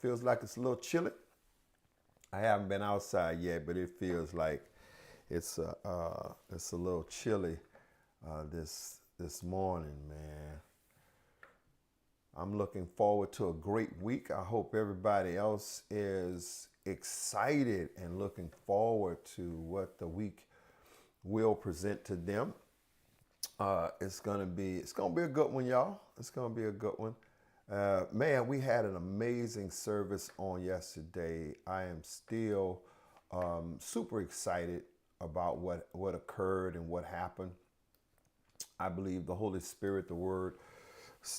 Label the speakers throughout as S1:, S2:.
S1: feels like it's a little chilly. I haven't been outside yet, but it feels like it's a little chilly this morning, man. I'm looking forward to a great week. I hope everybody else is excited and looking forward to what the week will present to them. It's gonna be a good one, y'all. It's gonna be a good one. Man, we had an amazing service on yesterday. I am still super excited about what occurred and what happened. I believe the Holy Spirit, the Word,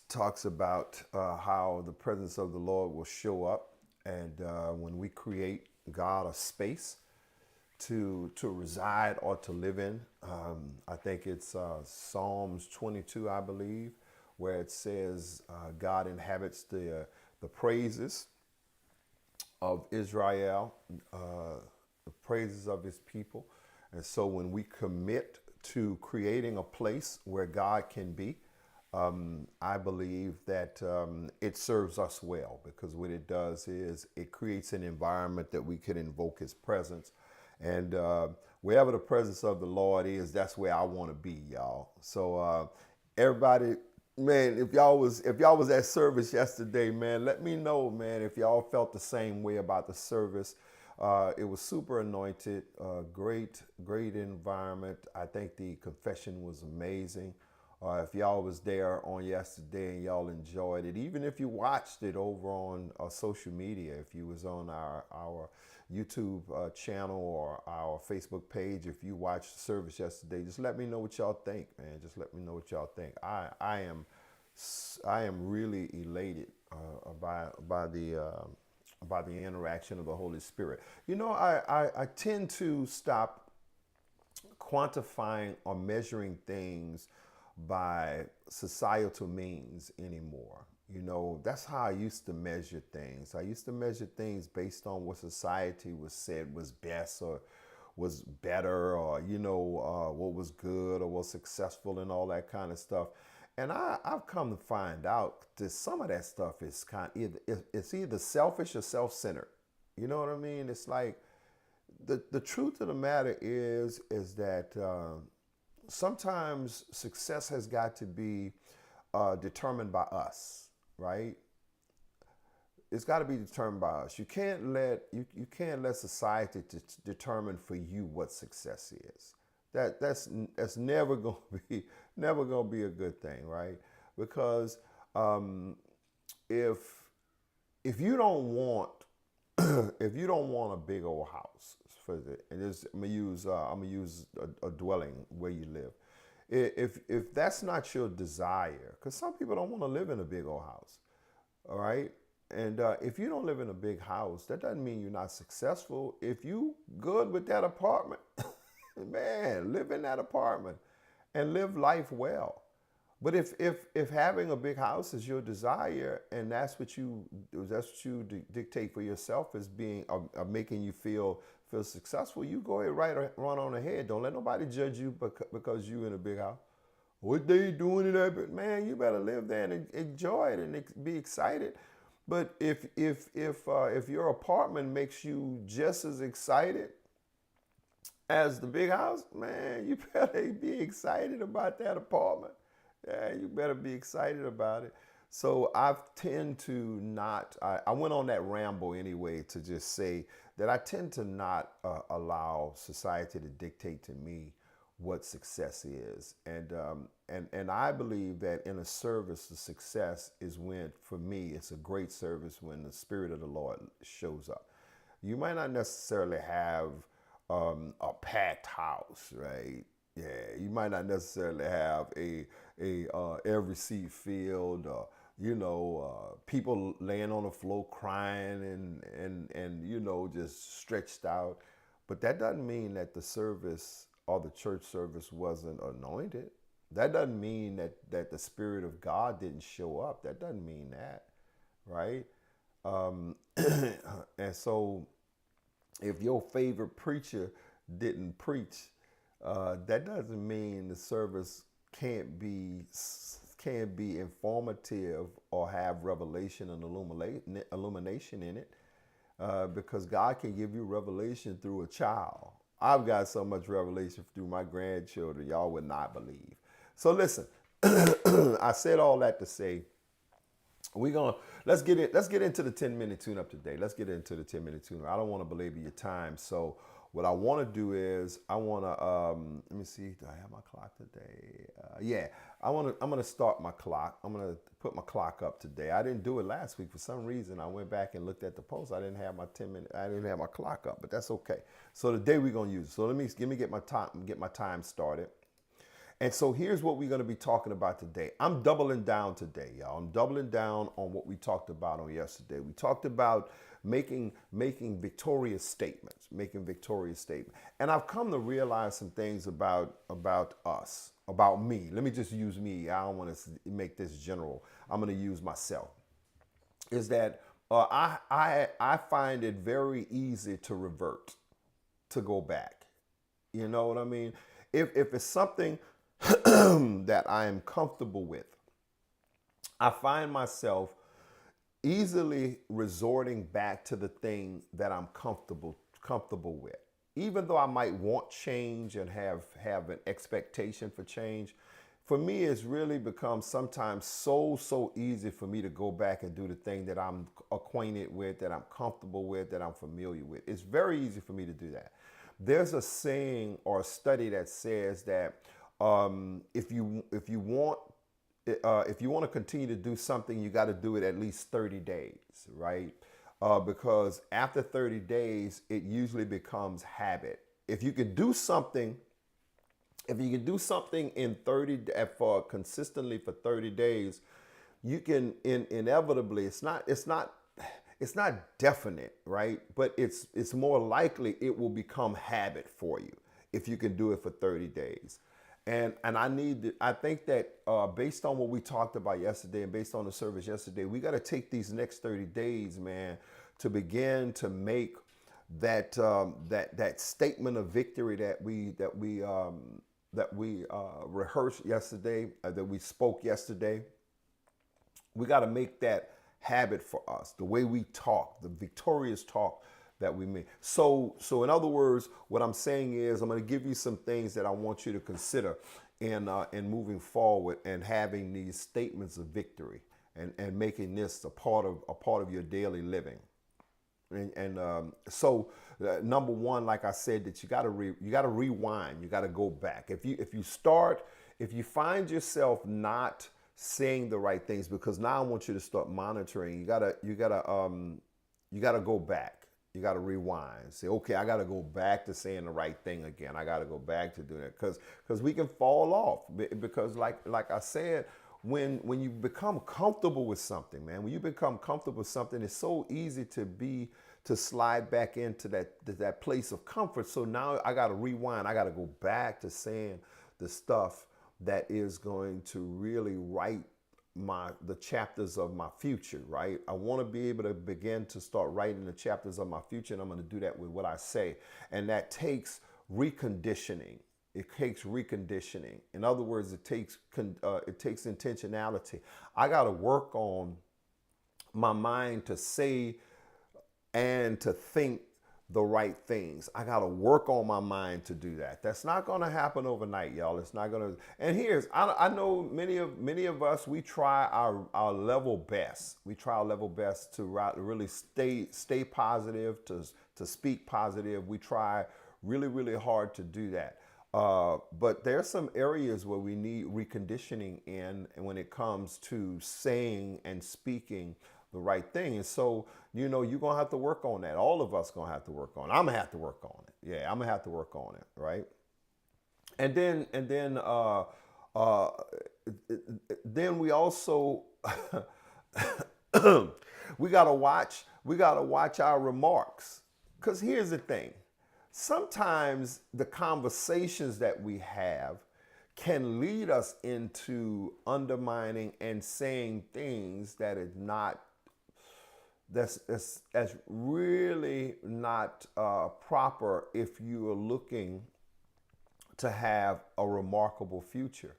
S1: talks about how the presence of the Lord will show up, and when we create God a space to reside or to live in. I think it's Psalms 22, I believe, where it says God inhabits the praises of Israel, the praises of his people. And so when we commit to creating a place where God can be, I believe that it serves us well, because what it does is it creates an environment that we can invoke his presence. And wherever the presence of the Lord is, that's where I want to be, y'all. So everybody, man, if y'all was at service yesterday, man, let me know, man, if y'all felt the same way about the service. It was super anointed, great environment. I think the confession was amazing. If y'all was there on yesterday and y'all enjoyed it, even if you watched it over on social media, if you was on our YouTube channel or our Facebook page, if you watched the service yesterday, just let me know what y'all think, man. Just let me know what y'all think. I am really elated by the interaction of the Holy Spirit. You know, I tend to stop quantifying or measuring things by societal means anymore. You know, that's how I used to measure things. I used to measure things based on what society was said was best or was better, or what was good or was successful and all that kind of stuff. And I've come to find out that some of that stuff is it's either selfish or self-centered. You know what I mean? It's like the truth of the matter is that sometimes success has got to be determined by us, right? It's got to be determined by us. You can't let society determine for you what success is. That's never gonna be a good thing, right? Because if if you don't want if you don't want a big old house for the and this, I'm gonna use a dwelling where you live. If that's not your desire, because some people don't want to live in a big old house, all right. And if you don't live in a big house, that doesn't mean you're not successful. If you good with that apartment, man, live in that apartment and live life well. But if having a big house is your desire, and that's what you dictate for yourself as being making you feel successful, you go ahead, run on ahead. Don't let nobody judge you because you in a big house. What they doing in that? Man, you better live there and enjoy it and be excited. But if your apartment makes you just as excited as the big house, man, you better be excited about that apartment. Yeah, you better be excited about it. So I tend to not, I went on that ramble anyway to just say that I tend to not allow society to dictate to me what success is. And I believe that in a service, the success is when, for me, it's a great service when the Spirit of the Lord shows up. You might not necessarily have a packed house, right? Yeah, you might not necessarily have a every seat filled, people laying on the floor crying and just stretched out. But that doesn't mean that the service or the church service wasn't anointed. That doesn't mean that the Spirit of God didn't show up. That doesn't mean that, right? And so if your favorite preacher didn't preach, that doesn't mean the service can't can be informative or have revelation and illumination in it, because God can give you revelation through a child. I've got so much revelation through my grandchildren, y'all would not believe. So listen, I said all that to say we're gonna let's get into the 10-minute tune up today. Let's get into the 10-minute tune up. I don't want to belabor your time. So what I want to do is I want to let me see, do I have my clock today? Yeah, I'm gonna start my clock. I'm gonna put my clock up today. I didn't do it last week for some reason. I went back and looked at the post. I didn't have my 10-minute. I didn't have my clock up, but that's okay. So today we're gonna use it. So let me get my time started. And so here's what we're going to be talking about today. I'm doubling down today, y'all. I'm doubling down on what we talked about on yesterday. We talked about making victorious statements, And I've come to realize some things about us, about me. Let me just use me. I don't want to make this general. I'm going to use myself. Is that I find it very easy to revert, to go back. You know what I mean? If it's something that I am comfortable with, I find myself easily resorting back to the thing that I'm comfortable with. Even though I might want change and have an expectation for change, for me it's really become sometimes so easy for me to go back and do the thing that I'm acquainted with, that I'm comfortable with, that I'm familiar with. It's very easy for me to do that. There's a saying or a study that says that if you want to continue to do something, you got to do it at least 30 days, right? Because after 30 days, it usually becomes habit. If you can do something in 30 for consistently for 30 days, you can inevitably. It's not definite, right? But it's more likely it will become habit for you if you can do it for 30 days. And I think that based on what we talked about yesterday and based on the service yesterday, we got to take these next 30 days, man, to begin to make that statement of victory that we rehearsed yesterday, that we spoke yesterday. We got to make that habit for us, the way we talk, the victorious talk that we make. So in other words, what I'm saying is I'm going to give you some things that I want you to consider in moving forward and having these statements of victory and making this a part of your daily living. So number one, like I said, that you got to rewind, you got to go back. If you find yourself not saying the right things, because now I want you to start monitoring. You gotta go back. You got to rewind. Say, okay, I got to go back to saying the right thing again. I got to go back to doing it because we can fall off. Because like I said, when you become comfortable with something, man, when you become comfortable with something, it's so easy to slide back into that place of comfort. So now I got to rewind. I got to go back to saying the stuff that is going to really write the chapters of my future, right? I want to be able to begin to start writing the chapters of my future, and I'm going to do that with what I say. And that takes reconditioning. It takes reconditioning. In other words, it takes intentionality. I got to work on my mind to say and to think the right things. I got to work on my mind to do that. That's not going to happen overnight, y'all. It's not going to. And I know many of us, we try our level best. We try our level best to really stay positive, to speak positive. We try really hard to do that. But there's some areas where we need reconditioning in, and when it comes to saying and speaking the right thing. And so, you're going to have to work on that. All of us going to have to work on it. I'm going to have to work on it. Yeah, I'm going to have to work on it, right? And then we also we got to watch our remarks. Cuz here's the thing. Sometimes the conversations that we have can lead us into undermining and saying things that's really not proper if you are looking to have a remarkable future.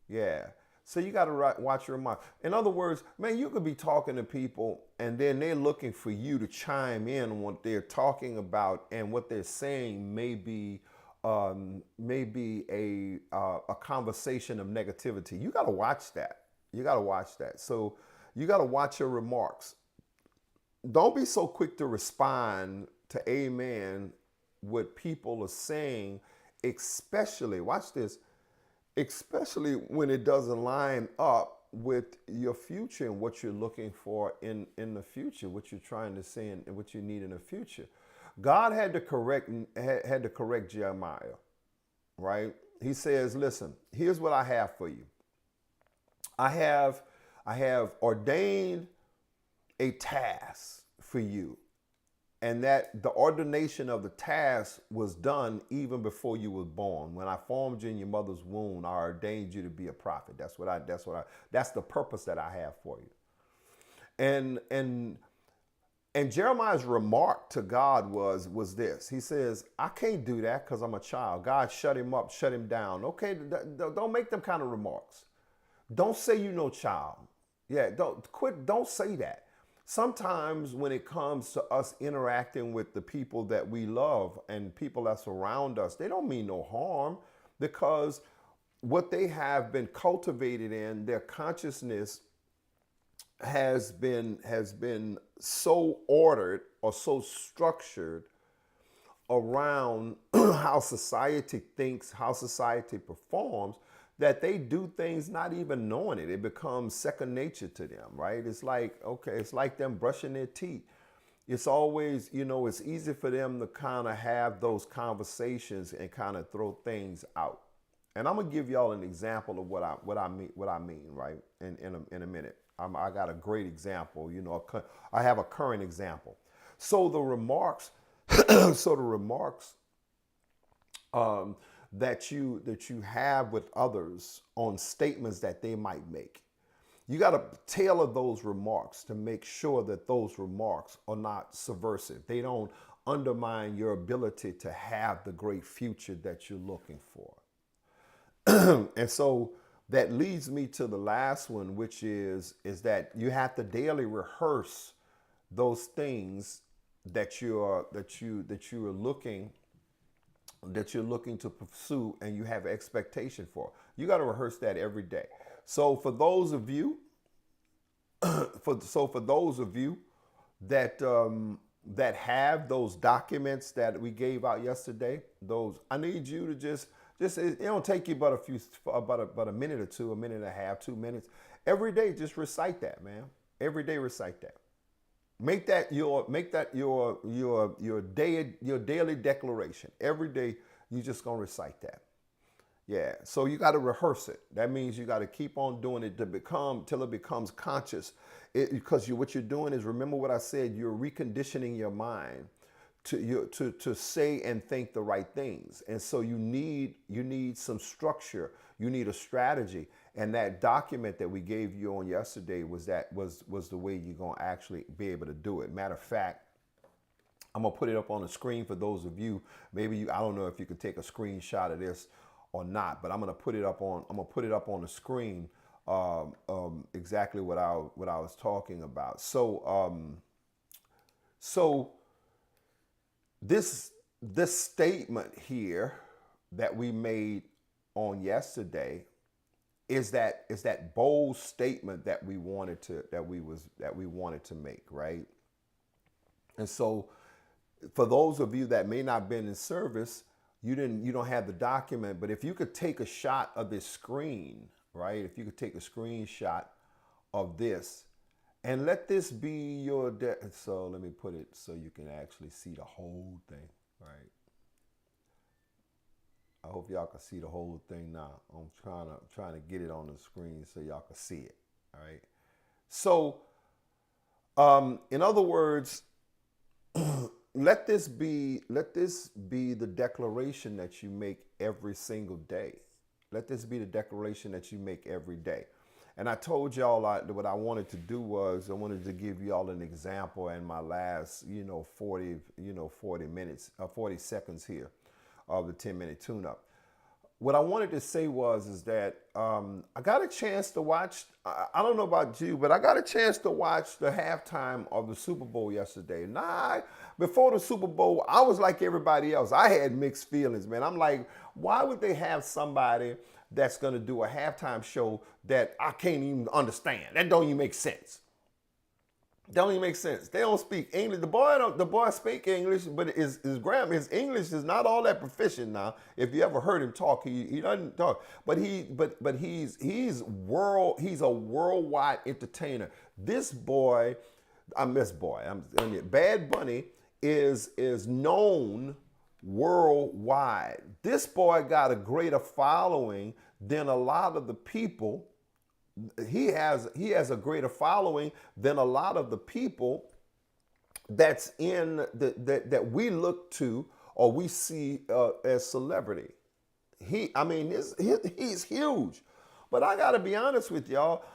S1: Yeah. So you got to watch your mouth. In other words, man, you could be talking to people and then they're looking for you to chime in on what they're talking about, and what they're saying may be a conversation of negativity. You got to watch that. You got to watch that. So you got to watch your remarks. Don't be so quick to respond to amen what people are saying, especially, watch this, especially when it doesn't line up with your future and what you're looking for in the future, what you're trying to say and what you need in the future. God had to correct Jeremiah, right? He says, listen, here's what I have for you. I have ordained a task for you, and that the ordination of the task was done even before you was born. When I formed you in your mother's womb, I ordained you to be a prophet. That's the purpose that I have for you. And Jeremiah's remark to God was this. He says, I can't do that because I'm a child. God shut him up, shut him down. Okay, don't make them kind of remarks. Don't say you no child. Yeah, don't say that. Sometimes when it comes to us interacting with the people that we love and people that surround us, they don't mean no harm, because what they have been cultivated in, their consciousness has been so ordered or so structured around how society thinks, how society performs, that they do things not even knowing it. It becomes second nature to them, right? It's like, okay, it's like them brushing their teeth. It's always, it's easy for them to kind of have those conversations and kind of throw things out. And I'm gonna give y'all an example of what I mean, right? In a minute. I got a great example. I have a current example. So the remarks, that you have with others on statements that they might make. You got to tailor those remarks to make sure that those remarks are not subversive. They don't undermine your ability to have the great future that you're looking for. And so that leads me to the last one, which is that you have to daily rehearse those things that you're looking to pursue and you have expectation for. You got to rehearse that every day. So for those of you, that that have those documents that we gave out yesterday, I need you to just it don't take you but a minute or two, a minute and a half, 2 minutes. Every day, just recite that, man. Every day, recite that. Make that your daily declaration. Every day, you just gonna recite that. Yeah. So you got to rehearse it. That means you got to keep on doing it till it becomes conscious. Because what you're doing is, remember what I said, you're reconditioning your mind to say and think the right things. And so you need some structure. You need a strategy. And that document that we gave you on yesterday was the way you're gonna actually be able to do it. Matter of fact, I'm gonna put it up on the screen for those of you. I don't know if you can take a screenshot of this or not, but I'm gonna put it up on the screen. Exactly what I was talking about. So this statement here that we made on yesterday is that bold statement that we wanted to make, right? And so for those of you that may not have been in service, you don't have the document, but if you could take a shot of this screen, right? If you could take a screenshot of this and let this be your so let me put it so you can actually see the whole thing, right? I hope y'all can see the whole thing now. I'm trying to get it on the screen so y'all can see it. All right. So, in other words, let this be the declaration that you make every single day. Let this be the declaration that you make every day. And I told y'all what I wanted to do was I wanted to give y'all an example in my last 40 seconds here of the 10-minute tune-up. what I wanted to say was is that I got a chance to watch. I don't know about you, but I got a chance to watch the halftime of the Super Bowl yesterday. Nah, before the Super Bowl, I was like everybody else. I had mixed feelings, man. I'm like, why would they have somebody that's gonna do a halftime show that I can't even understand? That don't even make sense. Don't even make sense. They don't speak English. The boy speak English, but his grammar, his English is not all that proficient now. If you ever heard him talk, he doesn't talk. But he's a worldwide entertainer. This boy, Bad Bunny is known worldwide. This boy got a greater following than a lot of the people. He has a greater following than a lot of the people that's in that we look to or we see as celebrity. He's huge. But I gotta be honest with y'all.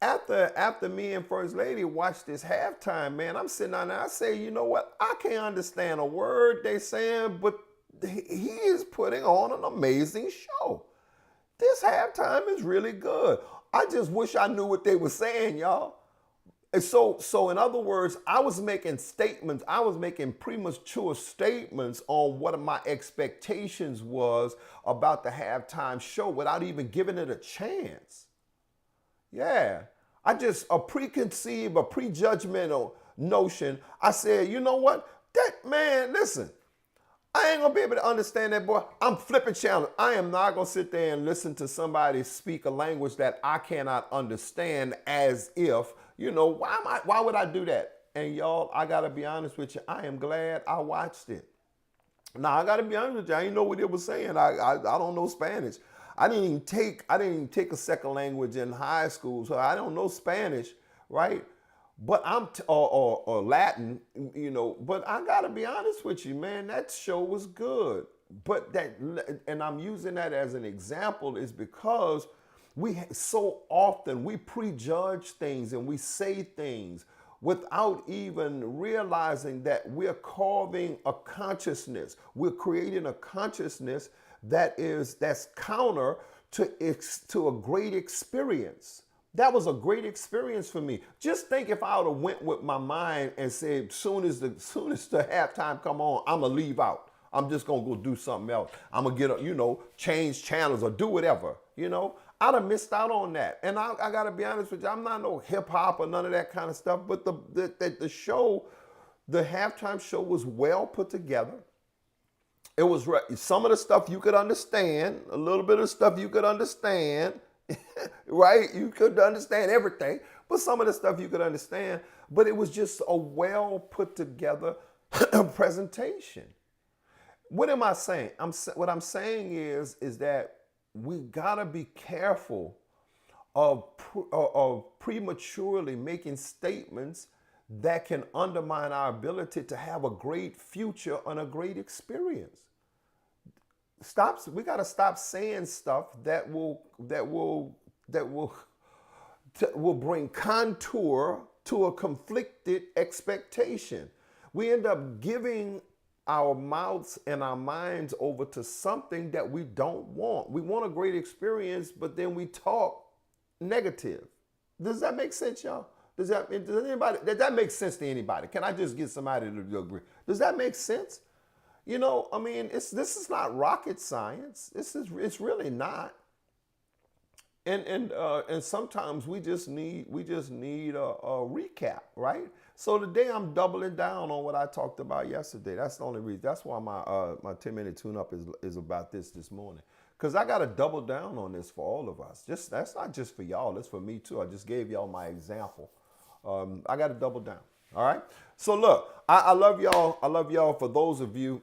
S1: After me and First Lady watched this halftime, man, I'm sitting down there. I say, you know what? I can't understand a word they saying, but he is putting on an amazing show. This halftime is really good. I just wish I knew what they were saying, y'all. And so in other words, I was making statements. I was making premature statements on what my expectations was about the halftime show without even giving it a chance. Yeah. I just, a prejudgmental notion. I said, you know what? That man, listen. I ain't gonna be able to understand that, boy. I'm flipping channel. I am not gonna sit there and listen to somebody speak a language that I cannot understand as if, why would I do that? And y'all, I gotta be honest with you, I am glad I watched it. Now I gotta be honest with you, I didn't know what it was saying. I don't know Spanish. I didn't even take a second language in high school, so I don't know Spanish, right? But or Latin, But I gotta be honest with you, man. That show was good. And I'm using that as an example, is because so often we prejudge things and we say things without even realizing that we're carving a consciousness. We're creating a consciousness that's counter to a great experience. That was a great experience for me. Just think if I would have went with my mind and said, soon as the halftime come on, I'm gonna leave out. I'm just gonna go do something else. I'm gonna change channels or do whatever. I'd have missed out on that. And I gotta be honest with you, I'm not no hip hop or none of that kind of stuff. But the show, the halftime show was well put together. It was some of the stuff you could understand, a little bit of stuff you could understand. Right? You couldn't understand everything, but some of the stuff you could understand. But it was just a well put together presentation. What am I saying? What I'm saying is that we gotta be careful of prematurely making statements that can undermine our ability to have a great future and a great experience. We got to stop saying stuff that will bring contour to a conflicted expectation. We end up giving our mouths and our minds over to something that we don't want. We want a great experience, but then we talk negative. Does that make sense, y'all? Does that make sense to anybody? Can I just get somebody to agree? Does that make sense? This is not rocket science. It's really not. And sometimes we just need a recap, right? So today I'm doubling down on what I talked about yesterday. That's the only reason. That's why my 10-minute tune-up is about this morning. Because I got to double down on this for all of us. That's not just for y'all. It's for me too. I just gave y'all my example. I got to double down. All right. So look, I love y'all. I love y'all. For those of you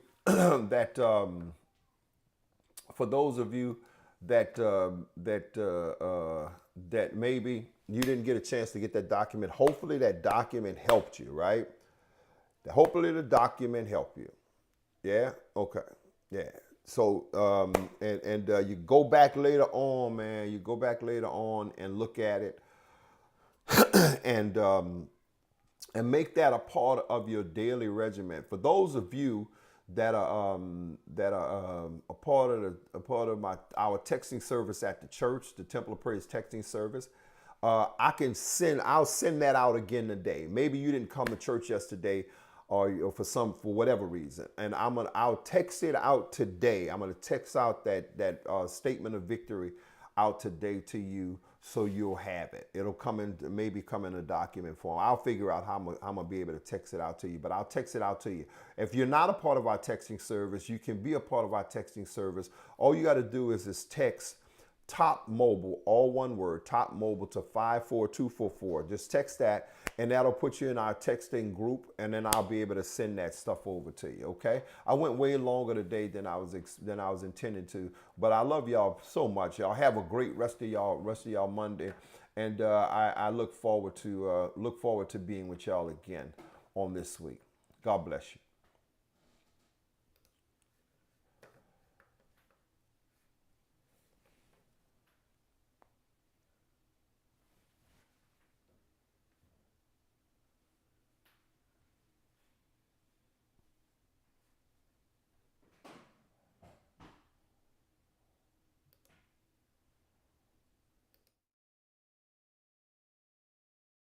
S1: that maybe you didn't get a chance to get that document. Hopefully that document helped you, right? Hopefully the document helped you. Yeah. Okay. Yeah. So you go back later on, man. You go back later on and look at it, and make that a part of your daily regimen. For those of you that are a part of our texting service at the church, the Temple of Praise texting service. I'll send that out again today. Maybe you didn't come to church yesterday, or for whatever reason, and I'll text it out today. I'm gonna text out that statement of victory out today to you, so you'll have it. It'll maybe come in a document form. I'll figure out how I'm gonna be able to text it out to you, but I'll text it out to you. If you're not a part of our texting service, you can be a part of our texting service. All you got to do is text Top Mobile, all one word, Top Mobile, to 54244. Just text that, and that'll put you in our texting group, and then I'll be able to send that stuff over to you. Okay? I went way longer today than I was intended to, but I love y'all so much. Y'all have a great rest of y'all Monday, and I look forward to being with y'all again on this week. God bless you.